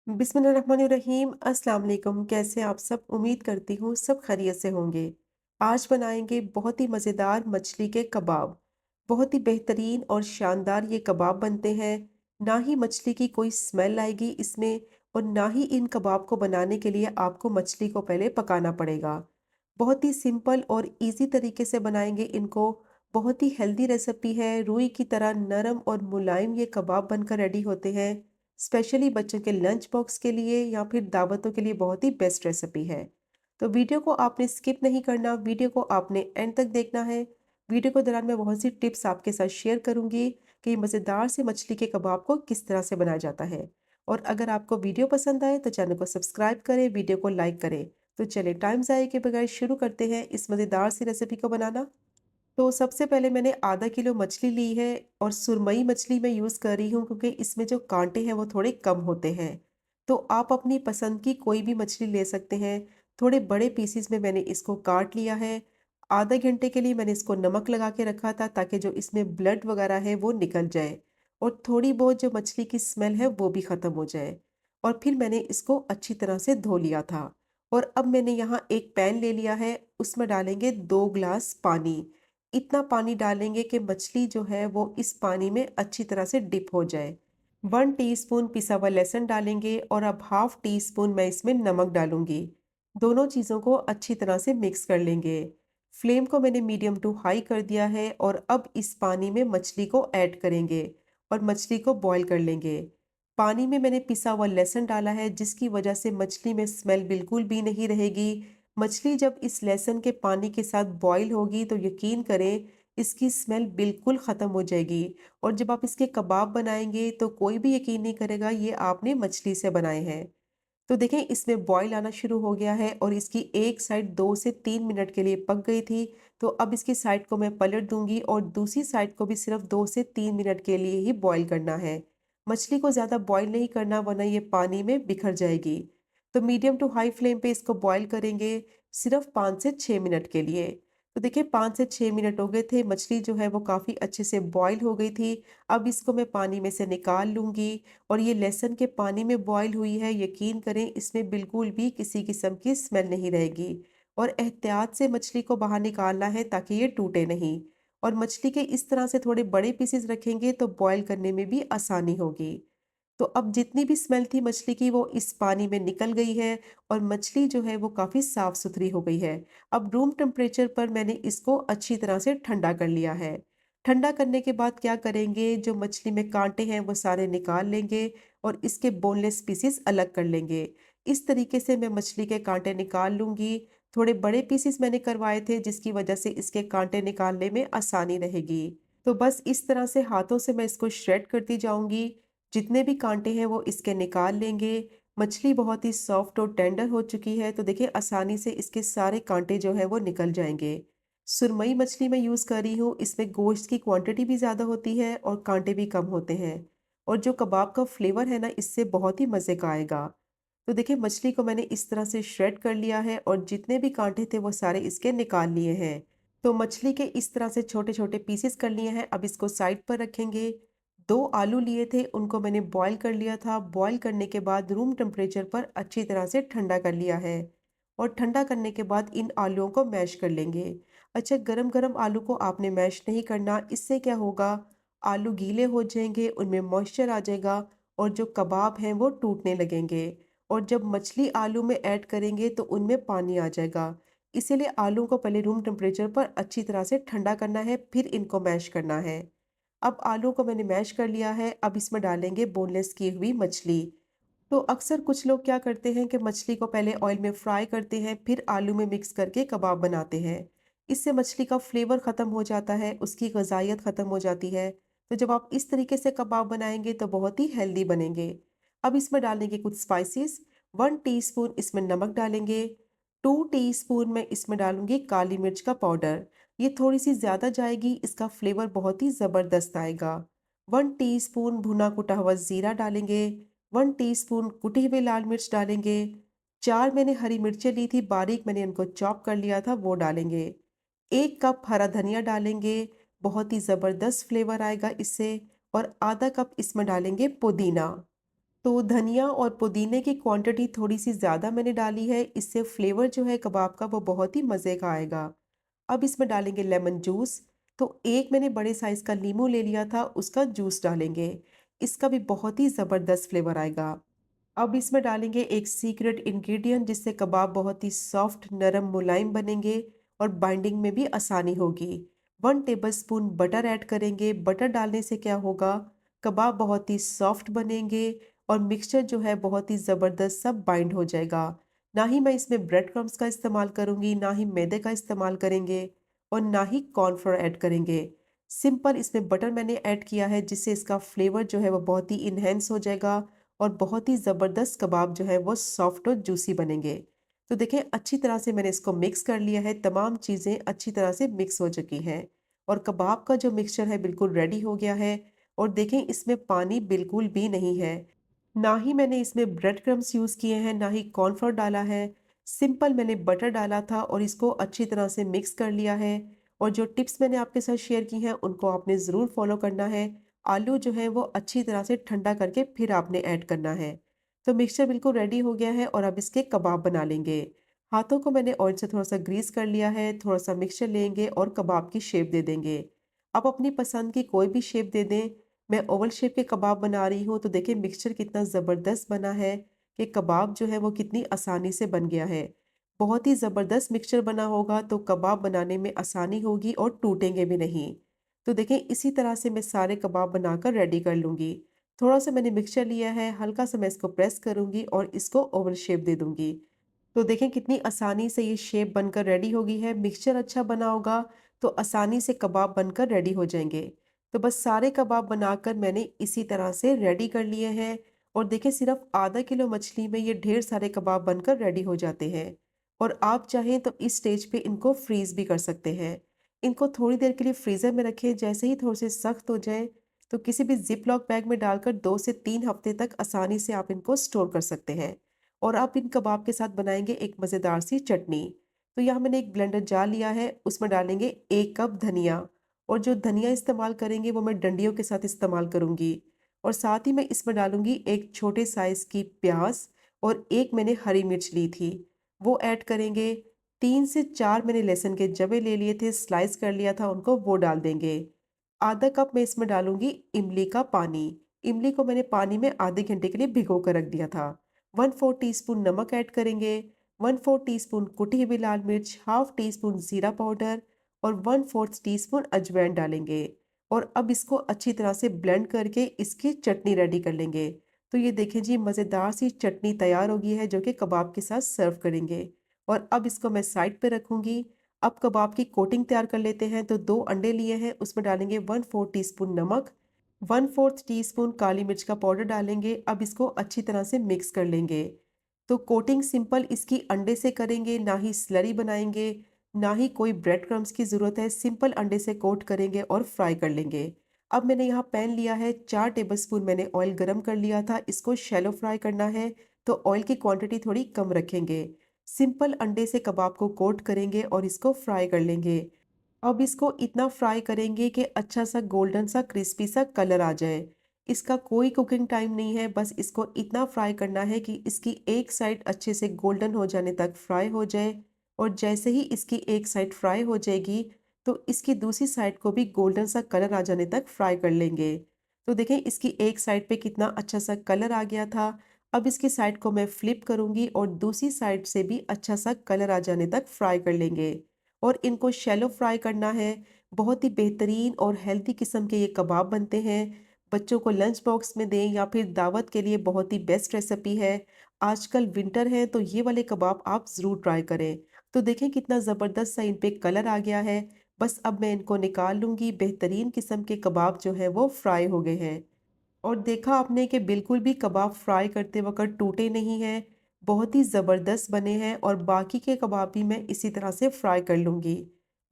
बिस्मिल्लाहिर्रहमानिर्रहीम। अस्सलाम वालेकुम। कैसे आप सब? उम्मीद करती हूँ सब खैरियत से होंगे। आज बनाएंगे बहुत ही मज़ेदार मछली के कबाब। बहुत ही बेहतरीन और शानदार ये कबाब बनते हैं। ना ही मछली की कोई स्मेल आएगी इसमें, और ना ही इन कबाब को बनाने के लिए आपको मछली को पहले पकाना पड़ेगा। बहुत ही सिंपल और इजी तरीके से बनाएंगे इनको। बहुत ही हेल्दी रेसिपी है। रुई की तरह नरम और मुलायम ये कबाब बनकर रेडी होते हैं। स्पेशली बच्चों के लंच बॉक्स के लिए या फिर दावतों के लिए बहुत ही बेस्ट रेसिपी है। तो वीडियो को आपने स्किप नहीं करना, वीडियो को आपने एंड तक देखना है। वीडियो के दौरान मैं बहुत सी टिप्स आपके साथ शेयर करूंगी कि मज़ेदार से मछली के कबाब को किस तरह से बनाया जाता है। और अगर आपको वीडियो पसंद आए तो चैनल को सब्सक्राइब करें, वीडियो को लाइक करें। तो चलिए टाइम ज़ाया के बगैर शुरू करते हैं इस मज़ेदार सी रेसिपी को बनाना। तो सबसे पहले मैंने आधा किलो मछली ली है, और सुरमई मछली मैं यूज़ कर रही हूँ क्योंकि इसमें जो कांटे हैं वो थोड़े कम होते हैं। तो आप अपनी पसंद की कोई भी मछली ले सकते हैं। थोड़े बड़े पीसीज में मैंने इसको काट लिया है। आधे घंटे के लिए मैंने इसको नमक लगा के रखा था ताकि जो इसमें ब्लड वगैरह है वो निकल जाए, और थोड़ी बहुत जो मछली की स्मेल है वो भी ख़त्म हो जाए। और फिर मैंने इसको अच्छी तरह से धो लिया था। और अब मैंने यहाँ एक पैन ले लिया है, उसमें डालेंगे 2 गिलास पानी। इतना पानी डालेंगे कि मछली जो है वो इस पानी में अच्छी तरह से डिप हो जाए। 1 टीस्पून पिसा हुआ लहसुन डालेंगे, और अब हाफ टी स्पून मैं इसमें नमक डालूंगी। दोनों चीज़ों को अच्छी तरह से मिक्स कर लेंगे। फ्लेम को मैंने मीडियम टू हाई कर दिया है, और अब इस पानी में मछली को ऐड करेंगे और मछली को बॉईल कर लेंगे। पानी में मैंने पिसा हुआ लहसुन डाला है, जिसकी वजह से मछली में स्मेल बिल्कुल भी नहीं रहेगी। मछली जब इस लहसुन के पानी के साथ बॉईल होगी तो यकीन करें इसकी स्मेल बिल्कुल ख़त्म हो जाएगी। और जब आप इसके कबाब बनाएंगे तो कोई भी यकीन नहीं करेगा ये आपने मछली से बनाए हैं। तो देखें इसमें बॉईल आना शुरू हो गया है, और इसकी एक साइड 2 से 3 मिनट के लिए पक गई थी। तो अब इसकी साइड को मैं पलट दूंगी, और दूसरी साइड को भी सिर्फ 2 से 3 मिनट के लिए ही बॉईल करना है। मछली को ज़्यादा बॉईल नहीं करना, वरना ये पानी में बिखर जाएगी। तो मीडियम टू हाई फ्लेम पे इसको बॉईल करेंगे सिर्फ 5 से 6 मिनट के लिए। तो देखिए 5 से 6 मिनट हो गए थे, मछली जो है वो काफ़ी अच्छे से बॉईल हो गई थी। अब इसको मैं पानी में से निकाल लूंगी। और ये लहसुन के पानी में बॉईल हुई है, यकीन करें इसमें बिल्कुल भी किसी किस्म की स्मेल नहीं रहेगी। और एहतियात से मछली को बाहर निकालना है ताकि ये टूटे नहीं। और मछली के इस तरह से थोड़े बड़े पीसेस रखेंगे तो बॉईल करने में भी आसानी होगी। तो अब जितनी भी स्मेल थी मछली की वो इस पानी में निकल गई है, और मछली जो है वो काफ़ी साफ़ सुथरी हो गई है। अब रूम टेम्परेचर पर मैंने इसको अच्छी तरह से ठंडा कर लिया है। ठंडा करने के बाद क्या करेंगे, जो मछली में कांटे हैं वो सारे निकाल लेंगे, और इसके बोनलेस पीसेस अलग कर लेंगे। इस तरीके से मैं मछली के कांटे निकाल लूँगी। थोड़े बड़े पीसेस मैंने करवाए थे, जिसकी वजह से इसके कांटे निकालने में आसानी रहेगी। तो बस इस तरह से हाथों से मैं इसको श्रेड करती जाऊँगी। जितने भी कांटे हैं वो इसके निकाल लेंगे। मछली बहुत ही सॉफ्ट और टेंडर हो चुकी है, तो देखिए आसानी से इसके सारे कांटे जो है वो निकल जाएंगे। सुरमई मछली मैं यूज़ कर रही हूँ, इसमें गोश्त की क्वांटिटी भी ज़्यादा होती है और कांटे भी कम होते हैं। और जो कबाब का फ्लेवर है ना, इससे बहुत ही मज़े का आएगा। तो देखिए मछली को मैंने इस तरह से श्रेड कर लिया है, और जितने भी कांटे थे वो सारे इसके निकाल लिए हैं। तो मछली के इस तरह से छोटे छोटे पीसेस कर लिए हैं। अब इसको साइड पर रखेंगे। 2 आलू लिए थे, उनको मैंने बॉईल कर लिया था। बॉईल करने के बाद रूम टेम्परेचर पर अच्छी तरह से ठंडा कर लिया है। और ठंडा करने के बाद इन आलूओं को मैश कर लेंगे। अच्छा, गरम गरम आलू को आपने मैश नहीं करना, इससे क्या होगा, आलू गीले हो जाएंगे, उनमें मॉइस्चर आ जाएगा, और जो कबाब हैं वो टूटने लगेंगे। और जब मछली आलू में ऐड करेंगे तो उनमें पानी आ जाएगा। इसीलिए आलू को पहले रूम टेम्परेचर पर अच्छी तरह से ठंडा करना है, फिर इनको मैश करना है। अब आलू को मैंने मैश कर लिया है। अब इसमें डालेंगे बोनलेस की हुई मछली। तो अक्सर कुछ लोग क्या करते हैं कि मछली को पहले ऑयल में फ्राई करते हैं, फिर आलू में मिक्स करके कबाब बनाते हैं। इससे मछली का फ्लेवर ख़त्म हो जाता है, उसकी ग़ज़ाइयत ख़त्म हो जाती है। तो जब आप इस तरीके से कबाब बनाएंगे तो बहुत ही हेल्दी बनेंगे। अब इसमें डालेंगे कुछ स्पाइसेस। 1 टीस्पून इसमें नमक डालेंगे। 2 टीस्पून मैं इसमें डालूंगी काली मिर्च का पाउडर। ये थोड़ी सी ज़्यादा जाएगी, इसका फ्लेवर बहुत ही ज़बरदस्त आएगा। 1 टीस्पून भुना कुटा हुआ ज़ीरा डालेंगे। 1 टीस्पून कुटी हुई लाल मिर्च डालेंगे। 4 मैंने हरी मिर्चें ली थी, बारीक मैंने उनको चॉप कर लिया था, वो डालेंगे। 1 कप हरा धनिया डालेंगे। बहुत ही ज़बरदस्त फ्लेवर आएगा इससे। और आधा कप इसमें डालेंगे पुदीना। तो धनिया और पुदीने की क्वांटिटी थोड़ी-सी ज़्यादा मैंने डाली है, इससे फ्लेवर जो है कबाब का वो बहुत ही मज़े का आएगा। अब इसमें डालेंगे लेमन जूस, तो एक मैंने बड़े साइज़ का नींबू ले लिया था, उसका जूस डालेंगे। इसका भी बहुत ही ज़बरदस्त फ्लेवर आएगा। अब इसमें डालेंगे एक सीक्रेट इंग्रेडिएंट जिससे कबाब बहुत ही सॉफ्ट, नरम, मुलायम बनेंगे और बाइंडिंग में भी आसानी होगी। 1 टेबलस्पून बटर ऐड करेंगे। बटर डालने से क्या होगा, कबाब बहुत ही सॉफ्ट बनेंगे और मिक्सचर जो है बहुत ही ज़बरदस्त सब बाइंड हो जाएगा। ना ही मैं इसमें ब्रेड क्रम्ब्स का इस्तेमाल करूँगी, ना ही मैदे का इस्तेमाल करेंगे और ना ही कॉर्नफ्लोर ऐड करेंगे। सिंपल इसमें बटर मैंने ऐड किया है जिससे इसका फ्लेवर जो है वो बहुत ही इन्हेंस हो जाएगा और बहुत ही ज़बरदस्त कबाब जो है वो सॉफ्ट और जूसी बनेंगे। तो देखें अच्छी तरह से मैंने इसको मिक्स कर लिया है, तमाम चीज़ें अच्छी तरह से मिक्स हो चुकी हैं और कबाब का जो मिक्सचर है बिल्कुल रेडी हो गया है और देखें इसमें पानी बिल्कुल भी नहीं है। ना ही मैंने इसमें ब्रेड क्रम्ब्स यूज़ किए हैं, ना ही कॉर्नफ्लोर डाला है। सिंपल मैंने बटर डाला था और इसको अच्छी तरह से मिक्स कर लिया है और जो टिप्स मैंने आपके साथ शेयर की हैं उनको आपने ज़रूर फॉलो करना है। आलू जो है वो अच्छी तरह से ठंडा करके फिर आपने ऐड करना है। तो मिक्सचर बिल्कुल रेडी हो गया है और अब इसके कबाब बना लेंगे। हाथों को मैंने ऑयल से थोड़ा-सा ग्रीस कर लिया है, थोड़ा-सा मिक्सचर लेंगे और कबाब की शेप दे देंगे। आप अपनी पसंद की कोई भी शेप दे दें। मैं ओवल शेप के कबाब बना रही हूँ, तो देखिए मिक्सचर कितना ज़बरदस्त बना है कि कबाब जो है वो कितनी आसानी से बन गया है। बहुत ही ज़बरदस्त मिक्सचर बना होगा तो कबाब बनाने में आसानी होगी और टूटेंगे भी नहीं। तो देखें इसी तरह से मैं सारे कबाब बनाकर रेडी कर लूँगी। थोड़ा-सा मैंने मिक्सचर लिया है, हल्का-सा मैं इसको प्रेस करूँगी और इसको ओवल शेप दे दूँगी। तो देखें कितनी आसानी से ये शेप बनकर रेडी हो गई है। मिक्सचर अच्छा बना होगा तो आसानी से कबाब बनकर रेडी हो जाएँगे। तो बस सारे कबाब बनाकर मैंने इसी तरह से रेडी कर लिए हैं और देखिए सिर्फ आधा किलो मछली में ये ढेर सारे कबाब बनकर रेडी हो जाते हैं और आप चाहें तो इस स्टेज पे इनको फ्रीज भी कर सकते हैं। इनको थोड़ी देर के लिए फ्रीजर में रखें, जैसे ही थोड़े से सख्त हो जाए तो किसी भी जिप लॉक बैग में डालकर 2 से 3 हफ्ते तक आसानी से आप इनको स्टोर कर सकते हैं। और आप इन कबाब के साथ बनाएंगे एक मज़ेदार सी चटनी। तो यहाँ मैंने एक ब्लेंडर जार लिया है, उसमें डालेंगे 1 कप धनिया और जो धनिया इस्तेमाल करेंगे वो मैं डंडियों के साथ इस्तेमाल करूँगी और साथ ही मैं इसमें डालूँगी एक छोटे साइज़ की प्याज़ और एक मैंने हरी मिर्च ली थी, वो ऐड करेंगे। 3 से 4 मैंने लहसुन के जवे ले लिए थे, स्लाइस कर लिया था उनको, वो डाल देंगे। आधा कप मैं इसमें डालूँगी इमली का पानी। इमली को मैंने पानी में आधे घंटे के लिए भिगो कर रख दिया था। 1/4 टीस्पून नमक ऐड करेंगे, 1/4 टीस्पून कुटी हुई लाल मिर्च, हाफ टी स्पून जीरा पाउडर और 1/4 टीस्पून अजवाइन डालेंगे और अब इसको अच्छी तरह से ब्लेंड करके इसकी चटनी रेडी कर लेंगे। तो ये देखें जी मज़ेदार सी चटनी तैयार हो गई है जो कि कबाब के साथ सर्व करेंगे और अब इसको मैं साइड पे रखूँगी। अब कबाब की कोटिंग तैयार कर लेते हैं। तो 2 अंडे लिए हैं, उसमें डालेंगे 1/4 टीस्पून नमक, 1/4 टीस्पून काली मिर्च का पाउडर डालेंगे। अब इसको अच्छी तरह से मिक्स कर लेंगे। तो कोटिंग सिंपल इसकी अंडे से करेंगे, ना ही स्लरी बनाएँगे, ना ही कोई ब्रेड क्रम्ब्स की ज़रूरत है। सिंपल अंडे से कोट करेंगे और फ्राई कर लेंगे। अब मैंने यहाँ पैन लिया है, 4 टेबलस्पून मैंने ऑयल गरम कर लिया था, इसको शैलो फ्राई करना है, तो ऑयल की क्वांटिटी थोड़ी कम रखेंगे। सिंपल अंडे से कबाब को कोट करेंगे और इसको फ्राई कर लेंगे। अब इसको इतना फ्राई करेंगे कि अच्छा सा गोल्डन सा क्रिस्पी सा कलर आ जाए। इसका कोई कुकिंग टाइम नहीं है, बस इसको इतना फ्राई करना है कि इसकी एक साइड अच्छे से गोल्डन हो जाने तक फ्राई हो जाए और जैसे ही इसकी एक साइड फ्राई हो जाएगी, तो इसकी दूसरी साइड को भी गोल्डन सा कलर आ जाने तक फ्राई कर लेंगे। तो देखें इसकी एक साइड पे कितना अच्छा सा कलर आ गया था। अब इसकी साइड को मैं फ्लिप करूँगी और दूसरी साइड से भी अच्छा सा कलर आ जाने तक फ्राई कर लेंगे। और इनको शैलो फ्राई करना है। बहुत ही बेहतरीन और हेल्दी किस्म के ये कबाब बनते हैं। बच्चों को लंच बॉक्स में दें या फिर दावत के लिए बहुत ही बेस्ट रेसिपी है। आजकल विंटर है तो ये वाले कबाब आप ज़रूर ट्राई करें। तो देखें कितना ज़बरदस्त सा इन पे कलर आ गया है। बस अब मैं इनको निकाल लूँगी। बेहतरीन किस्म के कबाब जो है वो फ्राई हो गए हैं। और देखा आपने कि बिल्कुल भी कबाब फ्राई करते वक़्त टूटे नहीं हैं, बहुत ही ज़बरदस्त बने हैं और बाकी के कबाब भी मैं इसी तरह से फ्राई कर लूँगी।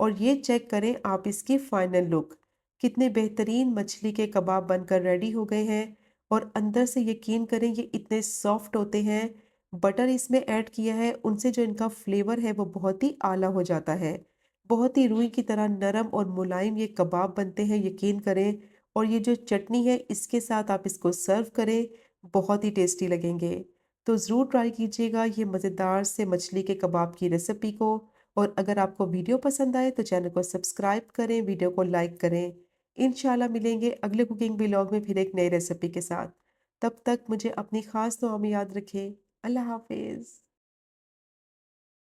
और ये चेक करें आप इसकी फाइनल लुक, कितने बेहतरीन मछली के कबाब बनकर रेडी हो गए हैं और अंदर से यकीन करें ये इतने सॉफ्ट होते हैं। बटर इसमें ऐड किया है, उनसे जो इनका फ्लेवर है वो बहुत ही आला हो जाता है। बहुत ही रुई की तरह नरम और मुलायम ये कबाब बनते हैं, यकीन करें। और ये जो चटनी है इसके साथ आप इसको सर्व करें, बहुत ही टेस्टी लगेंगे। तो ज़रूर ट्राई कीजिएगा ये मज़ेदार से मछली के कबाब की रेसिपी को। और अगर आपको वीडियो पसंद आए तो चैनल को सब्सक्राइब करें, वीडियो को लाइक करें। इंशाल्लाह मिलेंगे अगले कुकिंग व्लॉग में फिर एक नई रेसिपी के साथ। तब तक मुझे अपनी ख़ास दुआ में याद रखें। अल्लाह हाफ़िज़।